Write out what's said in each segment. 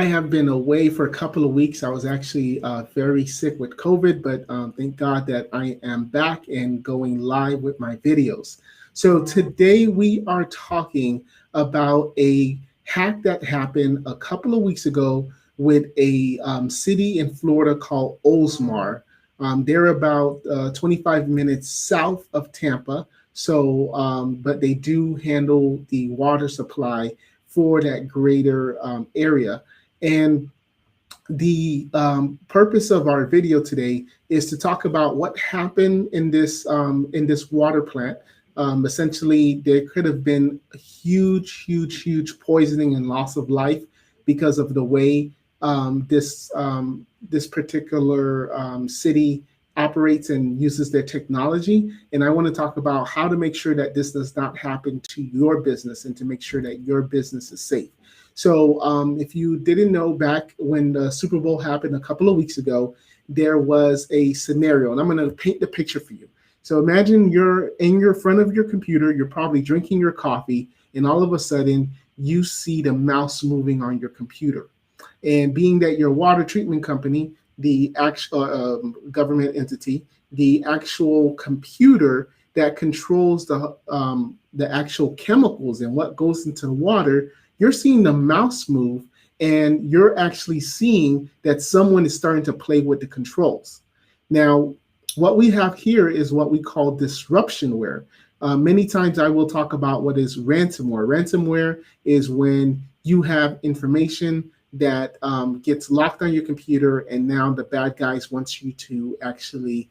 I have been away for a couple of weeks. I was actually very sick with COVID, but thank God that I am back and going live with my videos. So today we are talking about a hack that happened a couple of weeks ago with a city in Florida called Oldsmar. They're about 25 minutes south of Tampa. So, but they do handle the water supply for that greater area. And the purpose of our video today is to talk about what happened in this water plant. Essentially, there could have been a huge poisoning and loss of life because of the way this particular city operates and uses their technology. And I want to talk about how to make sure that this does not happen to your business and to make sure that your business is safe. So if you didn't know, back when the Super Bowl happened a couple of weeks ago, there was a scenario, and I'm going to paint the picture for you. So imagine you're in your front of your computer, you're probably drinking your coffee, and all of a sudden you see the mouse moving on your computer. And being that your water treatment company, the actual government entity, the actual computer that controls the actual chemicals and what goes into the water, you're seeing the mouse move, and you're actually seeing that someone is starting to play with the controls. Now, what we have here is what we call disruptionware. Many times I will talk about what is ransomware. Ransomware is when you have information that gets locked on your computer, and now the bad guys want you to actually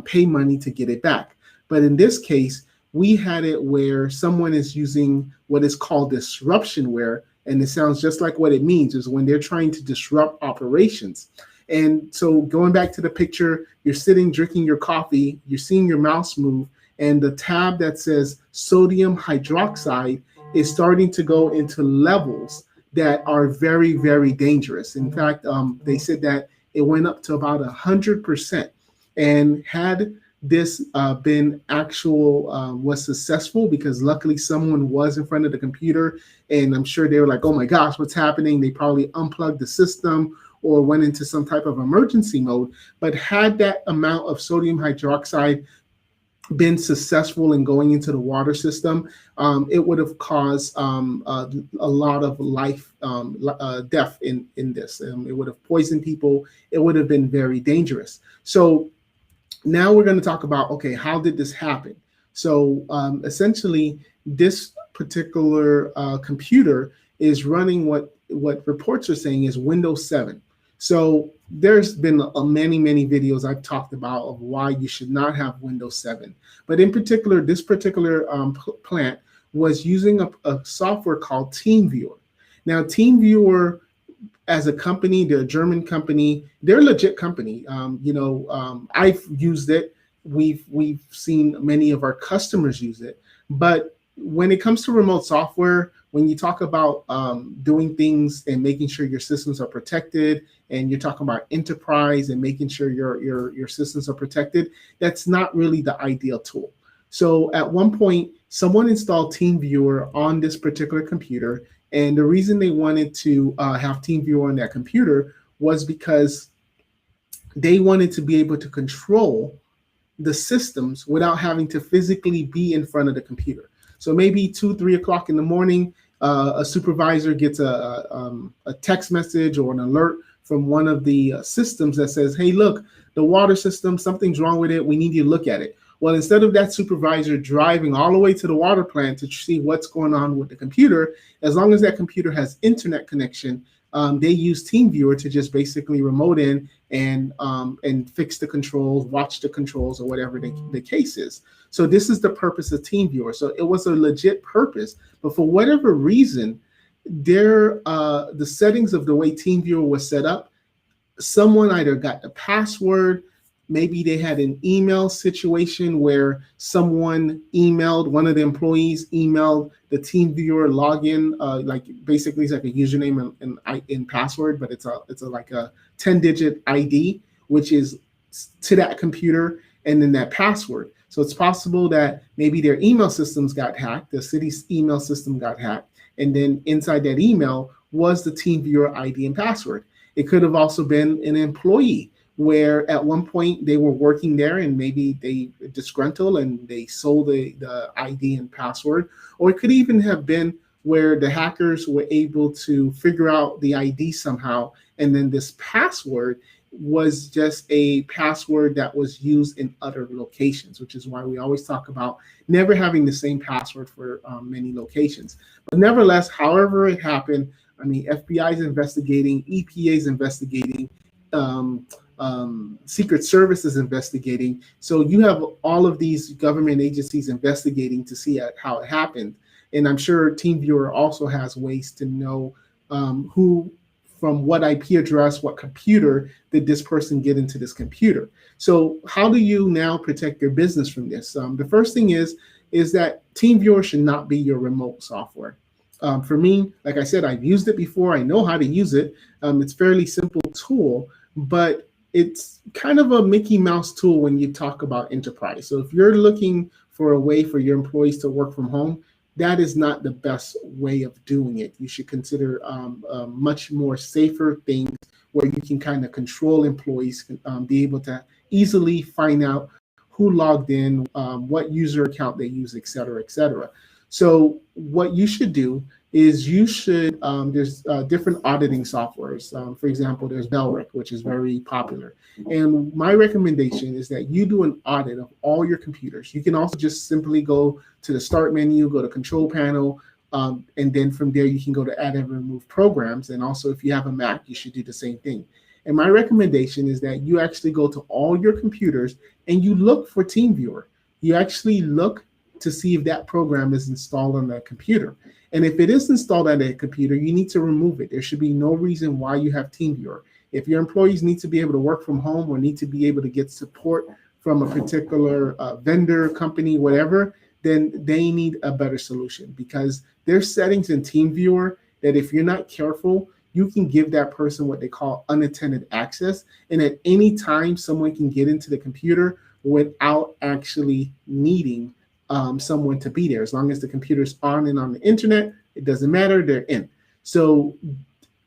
pay money to get it back. But in this case, we had it where someone is using what is called disruptionware, and it sounds just like what it means, is when they're trying to disrupt operations. And so going back to the picture, you're sitting drinking your coffee, you're seeing your mouse move, and the tab that says sodium hydroxide is starting to go into levels that are very dangerous. In fact, they said that it went up to about 100%. And had this been actual, was successful, because luckily someone was in front of the computer, and I'm sure they were like, oh my gosh, what's happening? They probably unplugged the system or went into some type of emergency mode. But had that amount of sodium hydroxide been successful in going into the water system, it would have caused a lot of life death in this. It would have poisoned people. It would have been very dangerous. So now we're going to talk about, okay, how did this happen? So essentially, this particular computer is running what reports are saying is Windows 7. So there's been many videos I've talked about of why you should not have Windows 7. But in particular, this particular plant was using a software called TeamViewer. Now, TeamViewer, as a company, they're a German company. They're a legit company. I've used it. We've seen many of our customers use it. But when it comes to remote software, when you talk about doing things and making sure your systems are protected, and you're talking about enterprise and making sure your systems are protected, that's not really the ideal tool. So at one point, someone installed TeamViewer on this particular computer, and the reason they wanted to have TeamViewer on that computer was because they wanted to be able to control the systems without having to physically be in front of the computer. So maybe 2-3 o'clock in the morning, a supervisor gets a text message or an alert from one of the systems that says, hey, look, the water system, something's wrong with it. We need you to look at it. Well, instead of that supervisor driving all the way to the water plant to see what's going on with the computer, as long as that computer has internet connection, they use TeamViewer to just basically remote in and fix the controls, watch the controls, or whatever the case is. So this is the purpose of TeamViewer. So it was a legit purpose, but for whatever reason, the settings of the way TeamViewer was set up, someone either got the password, maybe they had an email situation where someone emailed, one of the employees emailed the TeamViewer login, like basically it's like a username and password, but it's like a 10-digit ID, which is to that computer, and then that password. So it's possible that maybe their email systems got hacked, the city's email system got hacked, And then inside that email was the TeamViewer ID and password. It could have also been an employee where at one point they were working there and maybe they disgruntled and they sold the ID and password. Or it could even have been where the hackers were able to figure out the ID somehow. And then this password was just a password that was used in other locations, which is why we always talk about never having the same password for many locations. But nevertheless, however it happened, I mean, FBI is investigating, EPA is investigating, Secret Service is investigating. So you have all of these government agencies investigating to see how it happened. And I'm sure TeamViewer also has ways to know who, from what IP address, what computer did this person get into this computer. So how do you now protect your business from this? The first thing is that TeamViewer should not be your remote software. For me, like I said, I've used it before. I know how to use it. It's a fairly simple tool, but it's kind of a Mickey Mouse tool when you talk about enterprise. So if you're looking for a way for your employees to work from home, that is not the best way of doing it. You should consider much more safer things where you can kind of control employees, be able to easily find out who logged in, what user account they use, et cetera, et cetera. So what you should do is you should, there's different auditing softwares. For example, there's Belric, which is very popular. And my recommendation is that you do an audit of all your computers. You can also just simply go to the start menu, go to control panel, and then from there you can go to add and remove programs. And also if you have a Mac, you should do the same thing. And my recommendation is that you actually go to all your computers and you look for TeamViewer. You actually look to see if that program is installed on that computer. And if it is installed on that computer, you need to remove it. There should be no reason why you have TeamViewer. If your employees need to be able to work from home or need to be able to get support from a particular vendor, company, whatever, then they need a better solution, because there's settings in TeamViewer that if you're not careful, you can give that person what they call unattended access. And at any time, someone can get into the computer without actually needing someone to be there. As long as the computer's on and on the internet, it doesn't matter, they're in. So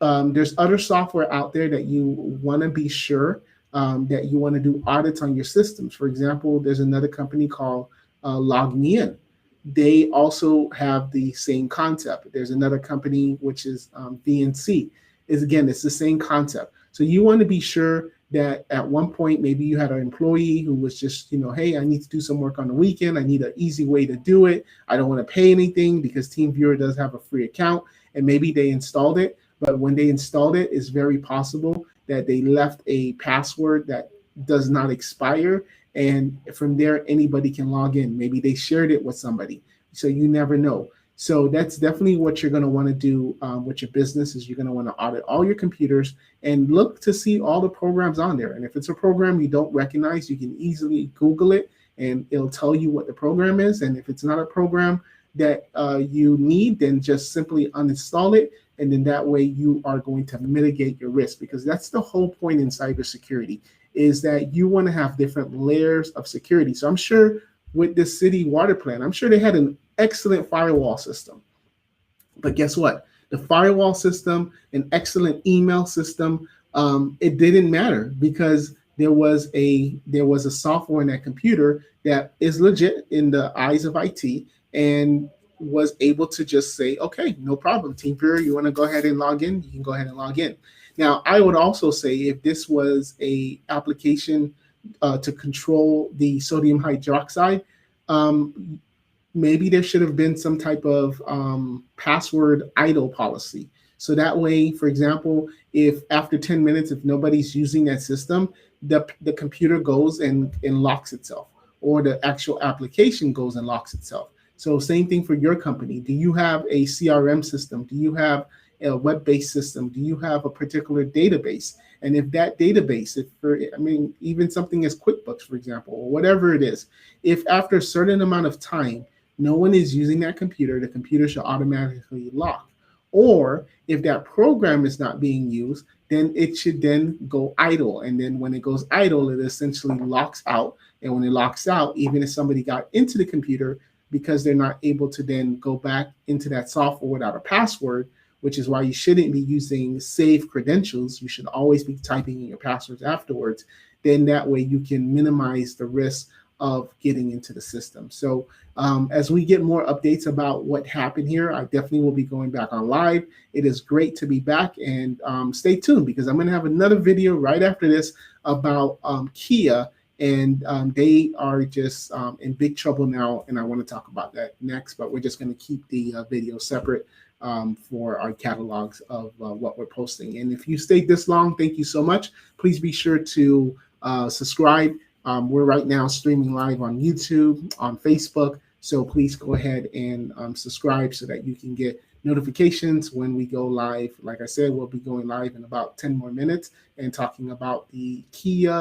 there's other software out there that you want to be sure that you want to do audits on your systems. For example, there's another company called LogMeIn. They also have the same concept. There's another company which is VNC. It's the same concept. So you want to be sure that at one point, maybe you had an employee who was just, hey, I need to do some work on the weekend. I need an easy way to do it. I don't want to pay anything because TeamViewer does have a free account, and maybe they installed it. But when they installed it, it's very possible that they left a password that does not expire. And from there, anybody can log in. Maybe they shared it with somebody. So you never know. So that's definitely what you're going to want to do with your business, is you're going to want to audit all your computers and look to see all the programs on there. And if it's a program you don't recognize, you can easily Google it and it'll tell you what the program is. And if it's not a program that you need, then just simply uninstall it. And then that way you are going to mitigate your risk, because that's the whole point in cybersecurity, is that you want to have different layers of security. So I'm sure with this city water plant, I'm sure they had an excellent firewall system. But guess what? The firewall system, an excellent email system, it didn't matter, because there was a software in that computer that is legit in the eyes of IT and was able to just say, okay, no problem, TeamViewer, you want to go ahead and log in? You can go ahead and log in. Now, I would also say if this was a application to control the sodium hydroxide, maybe there should have been some type of password idle policy. So that way, for example, if after 10 minutes, if nobody's using that system, the computer goes and locks itself, or the actual application goes and locks itself. So same thing for your company. Do you have a CRM system? Do you have a web-based system? Do you have a particular database? And if that database, even something as QuickBooks, for example, or whatever it is, if after a certain amount of time, no one is using that computer, the computer should automatically lock. Or if that program is not being used, then it should then go idle. And then when it goes idle, it essentially locks out. And when it locks out, even if somebody got into the computer, because they're not able to then go back into that software without a password, which is why you shouldn't be using saved credentials. You should always be typing in your passwords afterwards. Then that way you can minimize the risk of getting into the system. So as we get more updates about what happened here, I definitely will be going back on live. It is great to be back, and stay tuned because I'm going to have another video right after this about Kia, and they are just in big trouble now, and I want to talk about that next, but we're just going to keep the video separate for our catalogs of what we're posting. And if you stayed this long, thank you so much. Please be sure to subscribe. We're right now streaming live on YouTube, on Facebook, so please go ahead and subscribe so that you can get notifications when we go live. Like I said, we'll be going live in about 10 more minutes and talking about the Kia